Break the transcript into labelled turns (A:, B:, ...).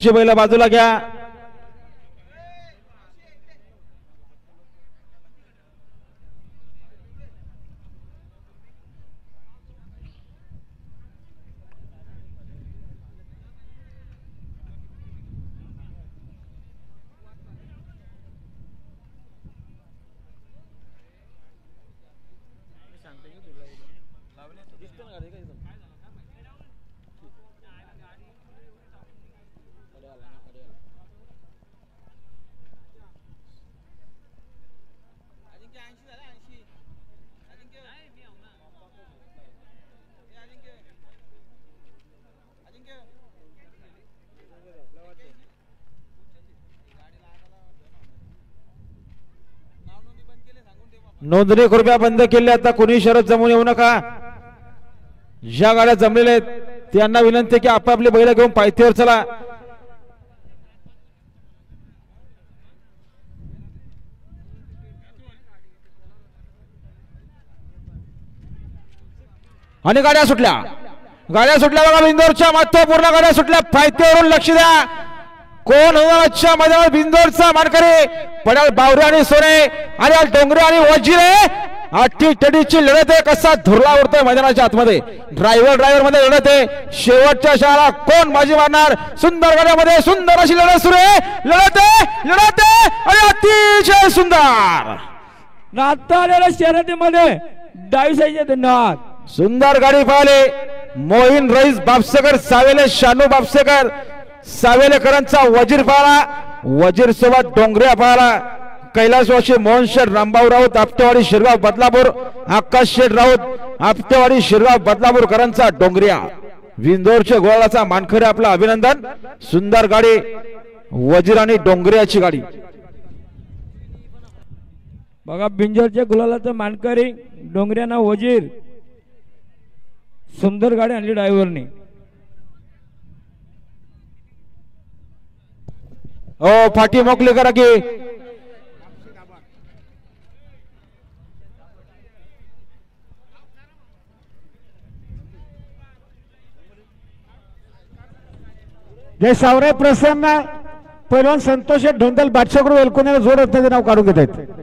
A: बैल बाजूला घ्या. नोंदणी कृपया बंद केली. आता कोणी शरद जमून येऊ नका. ज्या गाड्या जमलेल्या आहेत त्यांना विनंती की आपापली बैल घेऊन पायथ्यावर चला. आणि गाड्या सुटल्या बघा. बिंदोरच्या महत्वपूर्ण गाड्या सुटल्या. पायथ्यावरून लक्ष द्या. कोण होणार आजच्या मैदानात बिंदोरचा मानकरी? पडाल बावरे आणि सोने आणि डोंगरे आणि वजिरे. आठी टडीची लढत आहे. कसा धुरळा उडतोय मैदानाच्या आतमध्ये. ड्रायव्हर मध्ये लढत आहे. शेवटच्या शाळा कोण बाजी मारणार? सुंदर गाड्यामध्ये सुंदर अशी लढत सुरू आहे. लढत आहे आणि अतिशय सुंदर
B: नाता आलेल्या शर्यतीमध्ये डावी साईडचे धन्यवाद.
A: सुंदर गाडी पाहिले. मोहीन रईस बापसेकर सावेले शानू बापसेकर सावेलेकरांचा वजीर पाहला. वजीर सोबत डोंगऱ्या पाहला. कैलासवासी मोहन शेठ रामभाऊ राऊत आपटेवाडी शिरगाव बदलापूर. आकाश शेठ राऊत आपटेवाडी शिरगाव बदलापूरकरांचा डोंगऱ्या. विंदोरच्या गोळाचा मानकरी आपला अभिनंदन. सुंदर गाडी वजीर आणि डोंगऱ्याची गाडी
B: बघा. बिंजोरच्या गुलालाचा मानकरी डोंगऱ्याना वजीर. सुंदर गाडी आणली ड्रायव्हरने.
A: ओ फाटी मोकली करा की.
C: जय सावरे प्रसन्न पैलवान संतोष ढोंदल बादशाहकडून एलकोण्याला जोड असण्याचे नाव काढून घेत आहेत.